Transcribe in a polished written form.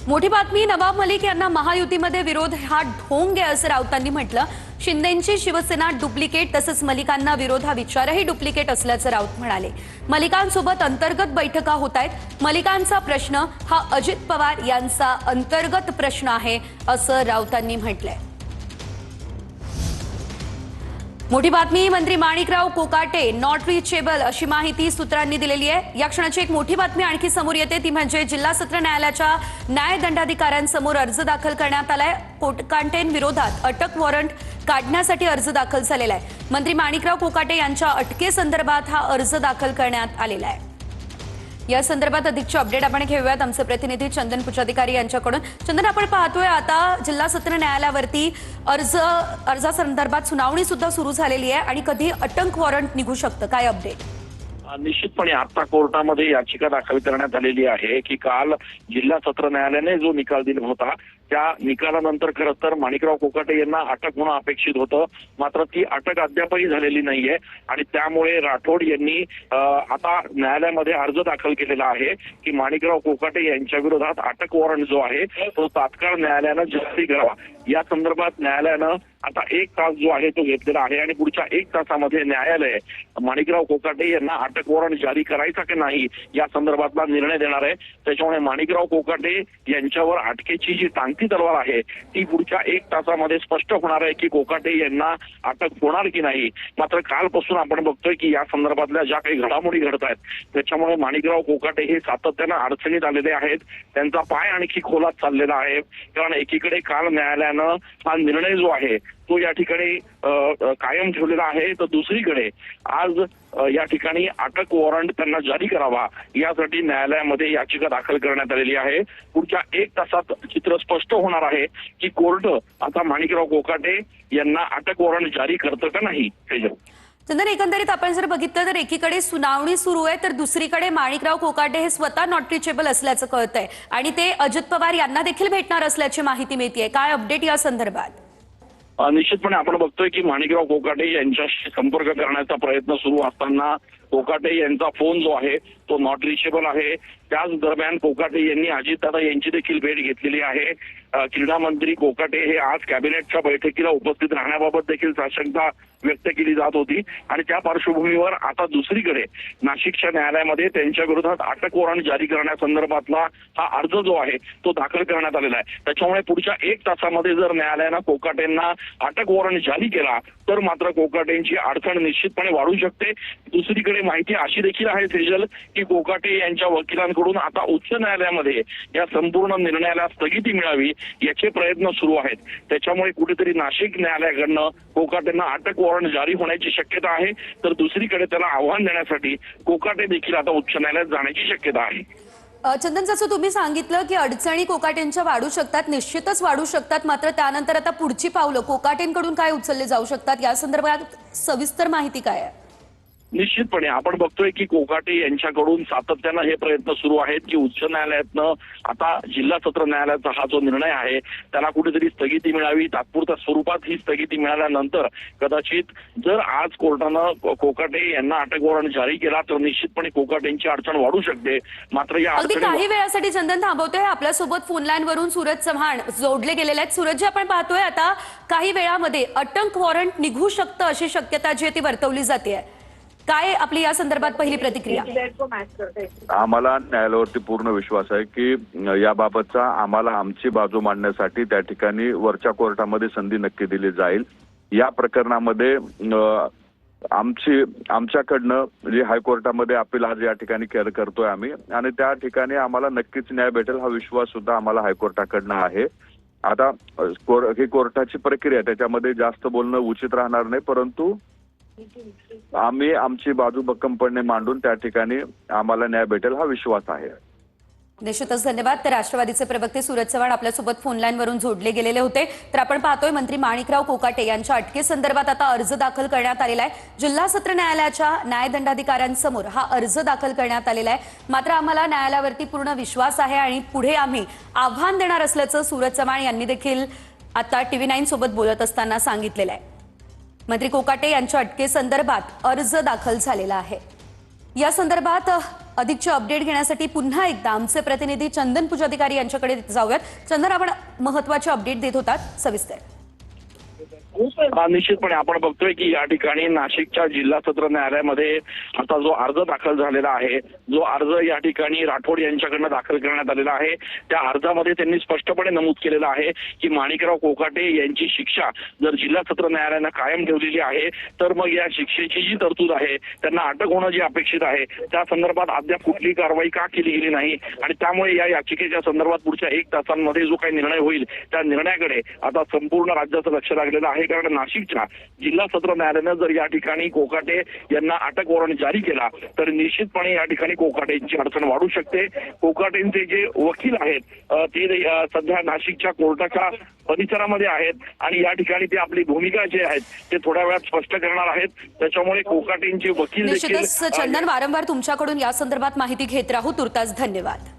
मोठी बातमी, नवाब मलिक यांना महायुतीमध्ये विरोध हा ढोंग आहे असं राऊतांनी म्हटलं। शिंदेंची शिवसेना डुप्लिकेट तसंच मलिकांना विरोध हा विचारही डुप्लिकेट असल्याचं राऊत म्हणाले। मलिकांसोबत अंतर्गत बैठका होत आहेत। मलिकांचा प्रश्न हा अजित पवार यांचा अंतर्गत प्रश्न आहे असं राऊतांनी म्हटलंय। मोठी बातमी, मंत्री माणिकराव कोकाटे नॉट रिचेबल अशी माहिती सूत्रांनी दिलेली आहे। या क्षणाची एक मोठी बातमी आणखी समोर येते, ती म्हणजे जिल्हा सत्र न्यायालयाच्या न्यायदंडाधिकाऱ्यांसमोर अर्ज दाखल करण्यात आलाय। कोकाटेंविरोधात अटक वॉरंट काढण्यासाठी अर्ज दाखल झालेला आहे। मंत्री माणिकराव कोकाटे यांच्या अटकेसंदर्भात हा अर्ज दाखल करण्यात आलेला आहे। या संदर्भात अधिकचे अपडेट आपण घेऊयात आमचे प्रतिनिधी चंदन पुचाधिकारी यांच्याकडून। चंदन, आपण पाहतोय आता जिल्हा सत्र न्यायालयावरती अर्जासंदर्भात सुनावणी सुद्धा सुरू झालेली आहे आणि कधी अटक वॉरंट निघू शकतं, काय अपडेट? निश्चितपणे आता कोर्टामध्ये याचिका दाखल करण्यात आलेली आहे की काल जिल्हा सत्र न्यायालयाने जो निकाल दिला होता त्या निकालानंतर खरं तर माणिकराव कोकाटे यांना अटक होणं अपेक्षित होतं, मात्र ती अटक अद्यापही झालेली नाहीये आणि त्यामुळे राठोड यांनी आता न्यायालयामध्ये अर्ज दाखल केलेला आहे की माणिकराव कोकाटे यांच्या विरोधात अटक वॉरंट जो आहे तो तात्काळ न्यायालयानं जारी करावा। या संदर्भात न्यायालयानं आता 1 तास जो आहे तो घेतलेला आहे आणि पुढच्या 1 तासामध्ये न्यायालय माणिकराव कोकाटे यांना अटक वॉरंट जारी करायचा की नाही या संदर्भातला निर्णय देणार आहे। त्याच्यामुळे माणिकराव कोकाटे यांच्यावर अटकेची जी टांगती तलवार आहे ती पुढच्या 1 तासामध्ये स्पष्ट होणार आहे की कोकाटे यांना अटक होणार की नाही। मात्र कालपासून आपण बघतोय की या संदर्भातल्या ज्या काही घडामोडी घडत आहेत त्याच्यामुळे माणिकराव कोकाटे हे सातत्यानं अडचणीत आलेले आहेत। त्यांचा पाय आणखी खोलात चाललेला आहे, कारण एकीकडे काल न्यायालयानं हा निर्णय जो आहे तो या ठिकाणी कायम ठेवलेला आहे, तर दुसरीकडे आज या ठिकाणी अटक वॉरंट त्यांना जारी करावा यासाठी न्यायालयामध्ये याचिका दाखल करण्यात आलेली आहे। पुढच्या 1 तासात चित्र स्पष्ट होणार आहे की कोर्ट आता माणिकराव कोकाटे यांना अटक वॉरंट जारी करतं का नाही। चंदन, एकंदरीत आपण जर बघितलं तर एकीकडे सुनावणी सुरू आहे तर दुसरीकडे माणिकराव कोकाटे हे स्वतः नॉट रिचेबल असल्याचं कळतंय आणि ते अजित पवार यांना देखील भेटणार असल्याची माहिती मिळतेय। काय अपडेट या संदर्भात? निश्चितपणे आपण बघतोय की माणिकराव कोकाटे यांच्याशी संपर्क करण्याचा प्रयत्न सुरू असताना कोकाटे यांचा फोन जो आहे तो नॉट रिचेबल आहे। त्याच दरम्यान कोकाटे यांनी अजितदादा यांची देखील भेट घेतलेली आहे। क्रीडा मंत्री कोकाटे हे आज कॅबिनेटच्या बैठकीला उपस्थित राहण्याबाबत देखील साशंकता व्यक्त केली जात होती आणि त्या पार्श्वभूमीवर आता दुसरीकडे नाशिकच्या न्यायालयामध्ये त्यांच्या विरोधात अटक वॉरंट जारी करण्यासंदर्भातला हा अर्ज जो आहे तो दाखल करण्यात आलेला आहे। त्याच्यामुळे पुढच्या 1 तासामध्ये जर न्यायालयानं कोकाटेंना अटक वॉरंट जारी केला तर मात्र कोकाटेंची अडचण निश्चितपणे वाढू शकते। दुसरीकडे माहिती अशी देखील आहे सेजल की कोकाटे यांच्या वकिलांकडून आता उच्च न्यायालयामध्ये या संपूर्ण निर्णयाला स्थगिती मिळावी याचे प्रयत्न सुरू आहेत। त्याच्यामुळे कुठेतरी नाशिक न्यायालयाकडनं कोकाटेंना अटक वॉरंट जारी होण्याची शक्यता आहे, तर दुसरीकडे त्याला आव्हान देण्यासाठी कोकाटे देखील आता उच्च न्यायालयात जाण्याची शक्यता आहे। चंदन, जसं तुम्ही सांगितलं की अडचणी कोकाटेंच्या वाढू शकतात, निश्चितच वाढू शकतात, मात्र त्यानंतर आता पुढची पावलं कोकाटेंकडून काय उचलले जाऊ शकतात या संदर्भात सविस्तर माहिती काय आहे? निश्चितपणे आपण बघतोय की कोकाटे यांच्याकडून सातत्यानं हे प्रयत्न सुरू आहेत की उच्च न्यायालयातनं आता जिल्हा सत्र न्यायालयाचा हा जो निर्णय आहे त्याला कुठेतरी स्थगिती मिळावी। तात्पुरत्या स्वरूपात ही स्थगिती मिळाल्यानंतर कदाचित जर आज कोर्टानं कोकाटे यांना अटक वॉरंट जारी केला तर निश्चितपणे कोकाटेंची अडचण वाढू शकते। मात्र या अगदी काही वेळासाठी चंदन थांबवतोय, आपल्यासोबत फोन लाईन वरून सूरज चव्हाण जोडले गेलेले आहेत। सूरज जी, आपण पाहतोय आता काही वेळामध्ये अटक वॉरंट निघू शकतं अशी शक्यता जी ती वर्तवली जाते, काय आपली या संदर्भात पहिली प्रतिक्रिया? आम्हाला न्यायालयावरती पूर्ण विश्वास आहे की याबाबतचा आम्हाला आमची बाजू मांडण्यासाठी त्या ठिकाणी वरच्या कोर्टामध्ये संधी नक्की दिली जाईल। या प्रकरणामध्ये आमच्याकडनं जे हायकोर्टामध्ये अपील आज या ठिकाणी करतोय आम्ही आणि त्या ठिकाणी आम्हाला नक्कीच न्याय भेटेल हा विश्वास सुद्धा आम्हाला हायकोर्टाकडनं आहे। आता ही कोर्टाची प्रक्रिया त्याच्यामध्ये जास्त बोलणं उचित राहणार नाही, परंतु आम्ही आमची बाजू भक्कमपणे मांडून त्या ठिकाणी आम्हाला न्याय भेटेल हा विश्वास आहे। निश्चितच धन्यवाद। तर राष्ट्रवादीचे प्रवक्ते सूरज चव्हाण आपल्यासोबत फोन लाईन वरून जोडले गेलेले होते। तर आपण पाहतोय मंत्री माणिकराव कोकाटे यांच्या अटकेसंदर्भात आता अर्ज दाखल करण्यात आलेला आहे। जिल्हा सत्र न्यायालयाच्या न्यायदंडाधिकाऱ्यांसमोर हा अर्ज दाखल करण्यात आलेला आहे। मात्र आम्हाला न्यायालयावरती पूर्ण विश्वास आहे आणि पुढे आम्ही आव्हान देणार असल्याचं सूरज चव्हाण यांनी देखील आता TV9 सोबत बोलत असताना सांगितलेलं आहे। मंत्री कोकाटे यांच्या अटकेसंदर्भात अर्ज दाखल झालेला आहे। या संदर्भात अधिकचे अपडेट घेण्यासाठी पुन्हा एकदा आमचे प्रतिनिधी चंदन पुजाधिकारी यांच्याकडे जाऊयात। चंदन, आपण महत्त्वाचे अपडेट देत होतात, सविस्तर। निश्चितपणे आपण बघतोय की या ठिकाणी नाशिकच्या जिल्हा सत्र न्यायालयामध्ये आता जो अर्ज दाखल झालेला आहे, जो अर्ज या ठिकाणी राठोड यांच्याकडनं दाखल करण्यात आलेला आहे, त्या अर्जामध्ये त्यांनी स्पष्टपणे नमूद केलेलं आहे की माणिकराव कोकाटे यांची शिक्षा जर जिल्हा सत्र न्यायालयानं कायम ठेवलेली आहे तर मग या शिक्षेची जी तरतूद आहे, त्यांना अटक होणं जे अपेक्षित आहे त्या संदर्भात अद्याप कुठली कारवाई का केली गेली नाही आणि त्यामुळे या याचिकेच्या संदर्भात पुढच्या 1 तासांमध्ये जो काही निर्णय होईल त्या निर्णयाकडे आता संपूर्ण राज्याचं लक्ष लागलेलं आहे। कारण नाशिकच्या जिल्हा सत्र न्यायालयानं जर या ठिकाणी कोकाटे यांना अटक वॉरंट जारी केला तर निश्चितपणे या ठिकाणी कोकाटेंची अडचण वाढू शकते। कोकाटेंचे जे वकील आहेत ते सध्या नाशिकच्या कोर्टाच्या परिसरामध्ये आहेत आणि या ठिकाणी ते आपली भूमिका जे आहेत ते थोड्या वेळात स्पष्ट करणार आहेत। त्याच्यामुळे कोकाटेंचे वकील निश्चितच चंदन, वारंवार तुमच्याकडून या संदर्भात माहिती घेत राहू। तुर्तास धन्यवाद।